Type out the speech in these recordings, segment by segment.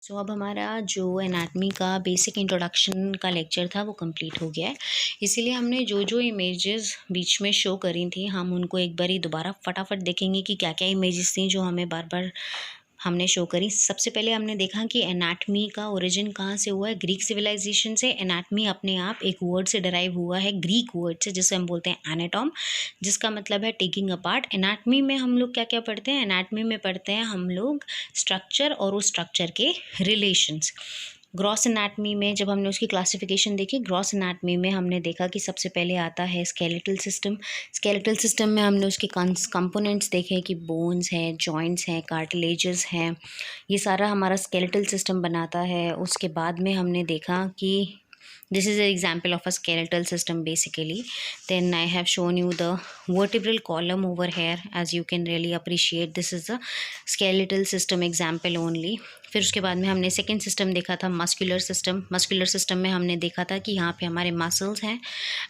अब हमारा जो एनाटमी का बेसिक इंट्रोडक्शन का लेक्चर था वो कंप्लीट हो गया है। इसीलिए हमने जो जो इमेजेस बीच में शो करी थी हम उनको एक बारी दोबारा फटाफट देखेंगे कि क्या क्या इमेजेस थी जो हमें बार बार हमने शो करी। सबसे पहले हमने देखा कि एनाटमी का ओरिजिन कहाँ से हुआ है, ग्रीक सिविलाइजेशन से। एनाटमी अपने आप एक वर्ड से डराइव हुआ है, ग्रीक वर्ड से, जिसे हम बोलते हैं एनाटॉम, जिसका मतलब है टेकिंग अपार्ट। एनाटमी में हम लोग क्या क्या पढ़ते हैं, एनाटमी में पढ़ते हैं हम लोग स्ट्रक्चर और उस स्ट्रक्चर के रिलेशंस। ग्रॉस एनाटमी में जब हमने उसकी क्लासिफिकेशन देखी, ग्रॉस एनाटमी में हमने देखा कि सबसे पहले आता है स्केलेटल सिस्टम। स्केलेटल सिस्टम में हमने उसके कंपोनेंट्स देखे कि बोन्स हैं, जॉइंट्स हैं, कार्टिलेजेस हैं, ये सारा हमारा स्केलेटल सिस्टम बनाता है। उसके बाद में हमने देखा कि this is an example of a skeletal system basically. Then I have shown you the vertebral column over here, as you can really appreciate this is a skeletal system example only. फिर उसके बाद में हमने second system देखा था muscular system. Muscular system में हमने देखा था कि यहाँ पे हमारे मसल्स हैं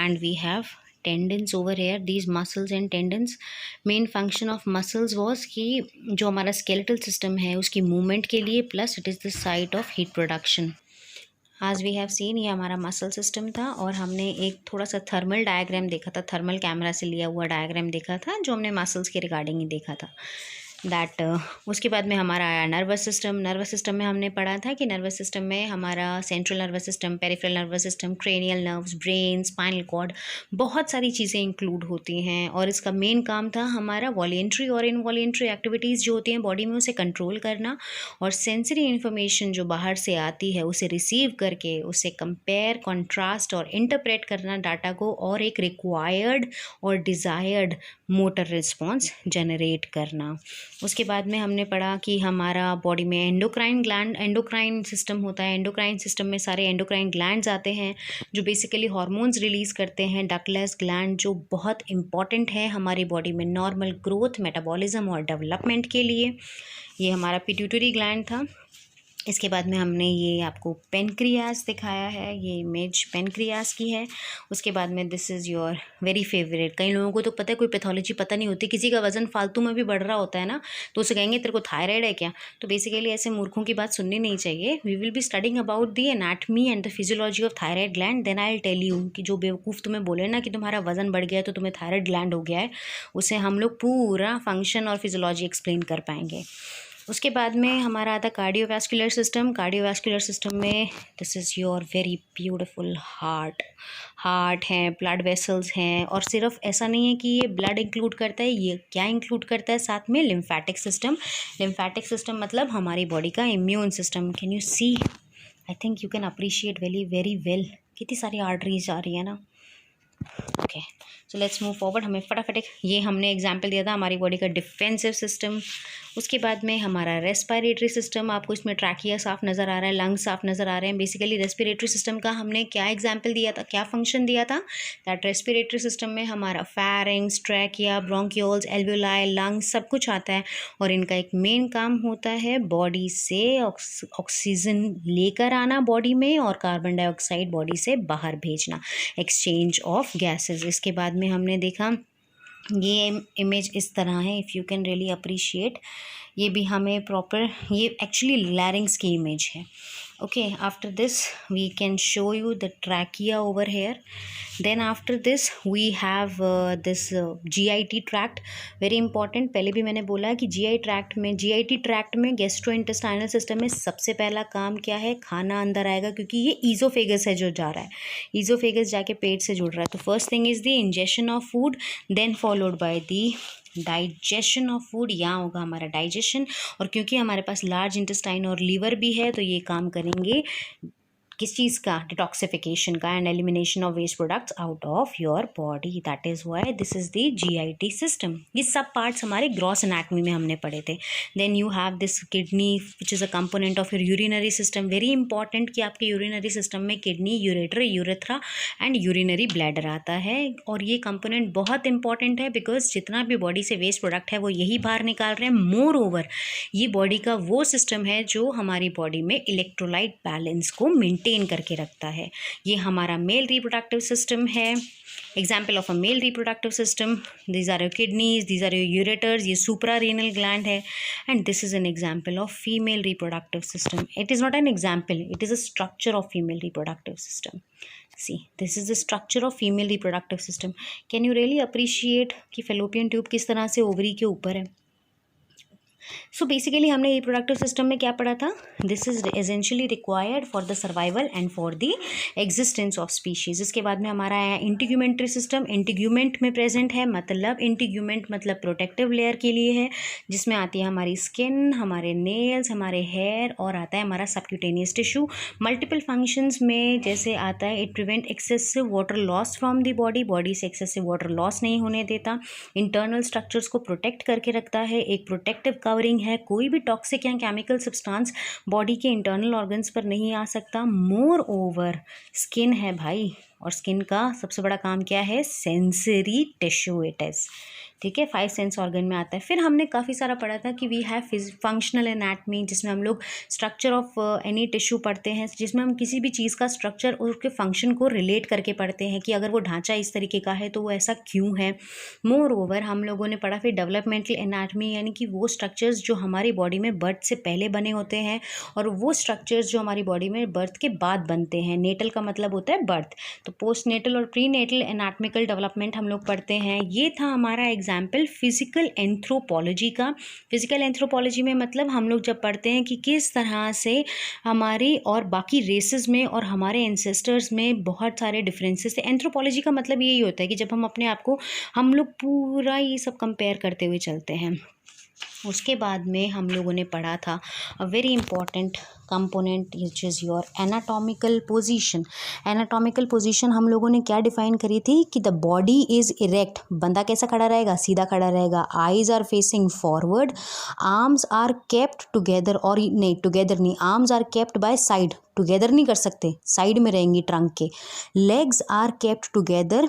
and we have tendons over here, these muscles and tendons. Main function of muscles was कि जो हमारा स्केलेटल सिस्टम है उसकी मूवमेंट के लिए, plus it is the site of heat production. आज वी हैव सीन, ये हमारा मसल सिस्टम था और हमने एक थोड़ा सा थर्मल डायग्राम देखा था, थर्मल कैमरा से लिया हुआ डायग्राम देखा था जो हमने मसल्स के रिगार्डिंग ही देखा था दैट। उसके बाद में हमारा आया नर्वस सिस्टम। नर्वस सिस्टम में हमने पढ़ा था कि नर्वस सिस्टम में हमारा central nervous system, peripheral nervous system, cranial nerves, brain, spinal cord, बहुत सारी चीज़ें इंक्लूड होती हैं और इसका मेन काम था हमारा वॉलेंट्री और इनवॉलेंट्री एक्टिविटीज़ जो होती हैं बॉडी में उसे कंट्रोल करना, और सेंसरी इन्फॉर्मेशन जो बाहर से आती है उसे रिसीव करके उसे कंपेयर, कॉन्ट्रास्ट और इंटरप्रेट करना डाटा को, और एक रिक्वायर्ड और डिज़ायर्ड मोटर रिस्पॉन्स जनरेट करना। उसके बाद में हमने पढ़ा कि हमारा बॉडी में एंडोक्राइन सिस्टम होता है। एंडोक्राइन सिस्टम में सारे एंडोक्राइन ग्लैंड्स आते हैं जो बेसिकली हार्मोन्स रिलीज़ करते हैं। डकलेस ग्लैंड जो बहुत इंपॉर्टेंट है हमारी बॉडी में नॉर्मल ग्रोथ, मेटाबॉलिज्म और डेवलपमेंट के लिए। ये हमारा पिट्यूटरी ग्लैंड था। इसके बाद में हमने ये आपको पेनक्रियास दिखाया है, ये इमेज पेनक्रियास की है। उसके बाद में this is your very favourite, कई लोगों को तो पता है, कोई पैथोलॉजी पता नहीं होती, किसी का वजन फालतू में भी बढ़ रहा होता है ना तो उसे कहेंगे तेरे को थायराइड है क्या। तो बेसिकली ऐसे मूर्खों की बात सुननी नहीं चाहिए। We will be studying about the anatomy and the physiology of thyroid gland, then I will tell you कि जो बेवकूफ़ तुम्हें बोले ना कि तुम्हारा वजन बढ़ गया है तो तुम्हें थायराइड ग्लैंड हो गया है, उसे हम लोग पूरा फंक्शन और फिजियोलॉजी एक्सप्लेन कर पाएंगे। उसके बाद में हमारा आता कार्डियोवैस्कुलर सिस्टम। कार्डियोवैस्कुलर सिस्टम में this is your very beautiful heart हैं, ब्लड वेसल्स हैं, और सिर्फ ऐसा नहीं है कि ये ब्लड इंक्लूड करता है, ये क्या इंक्लूड करता है साथ में, लिम्फेटिक सिस्टम। लिम्फेटिक सिस्टम मतलब हमारी बॉडी का immune system. Can you see, I think you can appreciate very well, कितनी सारी आर्टरीज आ रही है ना। Okay, so let's move forward. हमें फटाफट ये हमने एग्जाम्पल दिया था हमारी बॉडी का डिफेंसिव सिस्टम। उसके बाद में हमारा रेस्पिरेटरी सिस्टम, आपको इसमें ट्रैकिया साफ नज़र आ रहा है, लंग्स साफ नज़र आ रहे हैं। बेसिकली रेस्पिरेटरी सिस्टम का हमने क्या एग्जाम्पल दिया था, क्या फंक्शन दिया था, दैट रेस्पिरेटरी सिस्टम में हमारा pharynx, trachea, bronchioles, alveoli, lungs सब कुछ आता है, और इनका एक मेन काम होता है बॉडी से ऑक्सीजन लेकर आना बॉडी में और कार्बन डाइऑक्साइड बॉडी से बाहर भेजना, एक्सचेंज ऑफ गैसेस। इसके बाद में हमने देखा ये इमेज इस तरह है, if you can really appreciate, ये भी हमें प्रॉपर, ये एक्चुअली लैरिंग्स की इमेज है। Okay, after this we can show you the trachea over here. Then after this we have this GIT tract, very important. पहले भी मैंने बोला कि GIT ट्रैक्ट में गैस्ट्रो इंटेस्टाइनल सिस्टम में सबसे पहला काम क्या है, खाना अंदर आएगा, क्योंकि ये ईजोफेगस है जो जा रहा है, ईजोफेगस जाके पेट से जुड़ रहा है। तो first thing is the ingestion of food, then followed by the digestion of food, यहाँ होगा हमारा डाइजेशन। और क्योंकि हमारे पास लार्ज इंटेस्टाइन और लीवर भी है तो ये काम करेंगे किस चीज़ का, डिटॉक्सिफिकेशन का and elimination of waste products out of your body. That is why this is the GIT system. ये सब पार्ट्स हमारे ग्रॉस एनाटमी में हमने पढ़े थे। Then you have this kidney which is a component of your urinary system. Very important कि आपके urinary system में kidney, ureter, urethra and urinary bladder आता है, और ये कंपोनेंट बहुत इंपॉर्टेंट है बिकॉज जितना भी बॉडी से वेस्ट प्रोडक्ट है वो यही बाहर निकाल रहे हैं। मोर ओवर ये बॉडी का वो सिस्टम है जो हमारी बॉडी में इलेक्ट्रोलाइट बैलेंस को मेंटेन मेंटेन करके रखता है। ये हमारा मेल रिप्रोडक्टिव सिस्टम है। Example of a male reproductive system, these are your kidneys, these are your ureters, ये सुप्रारेनल ग्लैंड है। And this is an example of female reproductive system. It is not an example, it is a structure of female reproductive system. See, this is the structure of female reproductive system. Can you really appreciate कि fallopian tube किस तरह से ovary के ऊपर है? So basically हमने reproductive system में क्या पढ़ा था? This is essentially required for the survival and for the existence of species. इसके बाद में हमारा है इंटीग्यूमेंट्री सिस्टम। इंटीग्यूमेंट में प्रेजेंट है, मतलब इंटीग्यूमेंट मतलब प्रोटेक्टिव लेयर के लिए है, जिसमें आती है हमारी स्किन, हमारे नेल्स, हमारे हेयर, और आता है हमारा सबक्यूटेनियस टिश्यू। मल्टीपल फंक्शंस में जैसे आता है, it prevent excessive water loss from the body, body से एक्सेसिव वाटर लॉस नहीं होने देता। इंटरनल स्ट्रक्चर्स को प्रोटेक्ट करके रखता है, एक प्रोटेक्टिव कवरिंग है, कोई भी टॉक्सिक या केमिकल सब्सटेंस बॉडी के इंटरनल ऑर्गन्स पर नहीं आ सकता। मोर ओवर स्किन है भाई, और स्किन का सबसे बड़ा काम क्या है? सेंसरी टिश्यू इट इज़, ठीक है, 5 सेंस ऑर्गन में आता है। फिर हमने काफ़ी सारा पढ़ा था कि वी हैव फंक्शनल एनाटमी, जिसमें हम लोग स्ट्रक्चर ऑफ एनी टिश्यू पढ़ते हैं, जिसमें हम किसी भी चीज़ का स्ट्रक्चर और उसके फंक्शन को रिलेट करके पढ़ते हैं कि अगर वो ढांचा इस तरीके का है तो वो ऐसा क्यों है। मोर ओवर हम लोगों ने पढ़ा फिर डेवलपमेंटल एनाटमी, यानी कि वो स्ट्रक्चर्स जो हमारी बॉडी में बर्थ से पहले बने होते हैं और वो स्ट्रक्चर्स जो हमारी बॉडी में बर्थ के बाद बनते हैं। नेटल का मतलब होता है बर्थ, तो पोस्ट नेटल और प्री नेटल एनाटमिकल डेवलपमेंट हम लोग पढ़ते हैं। ये था हमारा एग्जाम्पल फिजिकल एंथ्रोपोलॉजी का। फिजिकल एंथ्रोपोलॉजी में मतलब हम लोग जब पढ़ते हैं कि किस तरह से हमारी और बाकी रेसेस में और हमारे एंसेस्टर्स में बहुत सारे डिफरेंसेस थे। एंथ्रोपोलॉजी का मतलब यही होता है कि जब हम अपने आप को हम लोग पूरा ये सब कंपेयर करते हुए चलते हैं। उसके बाद में हम लोगों ने पढ़ा था a very important component which is your anatomical position. Anatomical position हम लोगों ने क्या डिफाइन करी थी कि द बॉडी इज़ इरेक्ट, बंदा कैसा खड़ा रहेगा? सीधा खड़ा रहेगा। Eyes are facing forward, arms are kept together, और नहीं टुगेदर नहीं, arms are kept by side, together नहीं कर सकते, साइड में रहेंगी ट्रंक के। Legs are kept together,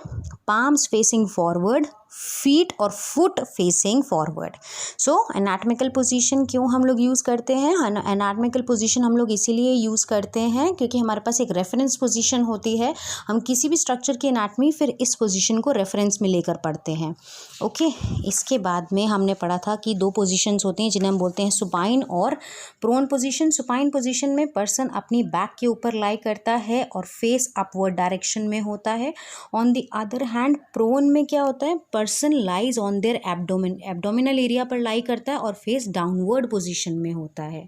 palms facing forward, feet और foot facing forward. So anatomical position क्यों हम लोग यूज़ करते हैं? एनाटॉमिकल पोजीशन हम लोग इसीलिए यूज़ करते हैं क्योंकि हमारे पास एक रेफरेंस पोजीशन होती है। हम किसी भी स्ट्रक्चर की एनाटॉमी फिर इस पोजीशन को रेफरेंस में लेकर पढ़ते हैं। ओके, इसके बाद में हमने पढ़ा था कि 2 पोजीशंस होती हैं जिन्हें हम बोलते हैं सुपाइन और प्रोन पोजीशन। सुपाइन पोजीशन में पर्सन अपनी बैक के ऊपर लाई करता है और फेस अपवर्ड डायरेक्शन में होता है। On the other hand prone में क्या होता है? Person lies on their abdomen, abdominal area पर लाई करता है और फेस डाउनवर्ड पोजीशन में होता है।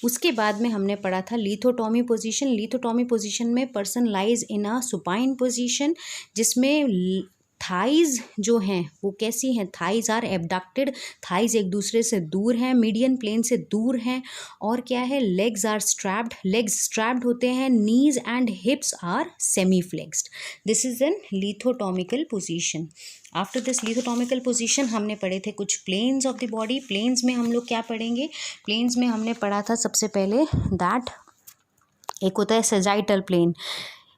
उसके बाद में हमने पढ़ा था लिथोटॉमी पोजीशन। लिथोटॉमी पोजीशन में person lies in a supine position, जिसमें थाइज जो हैं वो कैसी हैं? थाइज आर एबडक्टेड, थाइज एक दूसरे से दूर हैं, मीडियन प्लेन से दूर हैं। और क्या है? Legs are strapped, legs strapped होते हैं। Knees and hips are semi flexed. This is an lithotomical position. After this lithotomical position हमने पढ़े थे कुछ planes of the body. Planes में हम लोग क्या पढ़ेंगे? प्लेन्स में हमने पढ़ा था सबसे पहले दैट एक होता है सजाइटल प्लेन।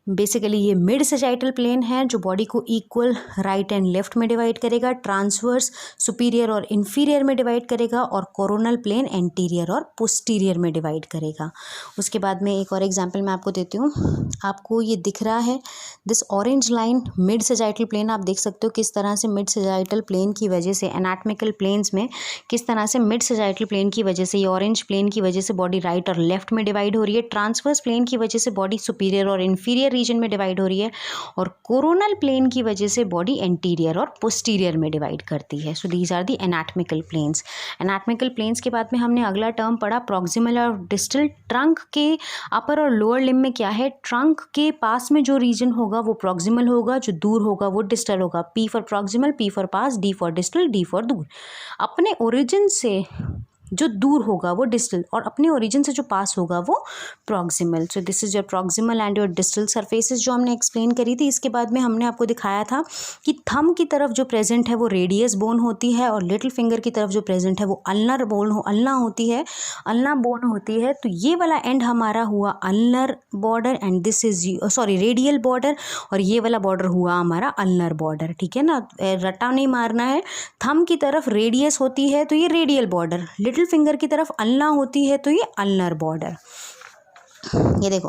बेसिकली ये मिड सजाइटल प्लेन है जो बॉडी को इक्वल राइट एंड लेफ्ट में डिवाइड करेगा, ट्रांसवर्स सुपीरियर और इन्फीरियर में डिवाइड करेगा, और कोरोनल प्लेन एंटीरियर और पोस्टीरियर में डिवाइड करेगा। उसके बाद में एक और एग्जांपल मैं आपको देती हूँ। आपको ये दिख रहा है this orange line, mid sagittal plane. आप देख सकते हो किस तरह से मिड सजाइटल प्लेन की वजह से एनाटॉमिकल प्लेन्स में किस तरह से मिड सजाइटल प्लेन की वजह से, ये ऑरेंज प्लेन की वजह से बॉडी राइट और लेफ्ट में डिवाइड हो रही है। ट्रांसवर्स प्लेन की वजह से बॉडी सुपीरियर और इन्फीरियर रीजन में डिवाइड हो रही है, और कोरोनल प्लेन की वजह से बॉडी एंटीरियर और पोस्टीरियर में डिवाइड करती है। So these are the anatomical planes. Anatomical planes के बाद में हमने अगला टर्म पढ़ा प्रॉक्सिमल और डिस्टल। ट्रंक के अपर और लोअर लिम्ब में क्या है? ट्रंक के पास में जो रीजन होगा वो प्रॉक्सिमल होगा, जो दूर होगा वो डिस्टल होगा। P for proximal, P for pass, D for distal, D for दूर। अपने ओरिजिन से जो दूर होगा वो डिस्टल, और अपने ओरिजिन से जो पास होगा वो proximal. So this is your proximal and your distal surfaces जो हमने एक्सप्लेन करी थी। इसके बाद में हमने आपको दिखाया था कि थंब की तरफ जो प्रेजेंट है वो रेडियस बोन होती है, और लिटिल फिंगर की तरफ जो प्रेजेंट है वो अल्नर बोन अल्ना होती है, अल्ना बोन होती है। तो ये वाला एंड हमारा हुआ ulnar border and this is radial border, और ये वाला बॉर्डर हुआ हमारा अल्नर बॉर्डर। ठीक है ना, रट्टा नहीं मारना है। थंब की तरफ रेडियस होती है तो ये रेडियल बॉर्डर, लिटिल फिंगर की तरफ अल्ना होती है तो ये अल्नर बॉर्डर। ये देखो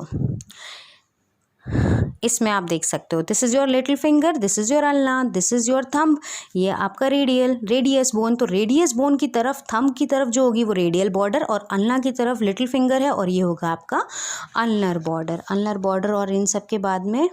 इसमें आप देख सकते हो this is your little finger, this is your ulna, this is your thumb, ये आपका रेडियस बोन। तो रेडियस बोन की तरफ, थंब की तरफ जो होगी वो रेडियल बॉर्डर, और अल्ना की तरफ लिटिल फिंगर है, और ये होगा आपका अल्नर बॉर्डर। और इन सब के बाद में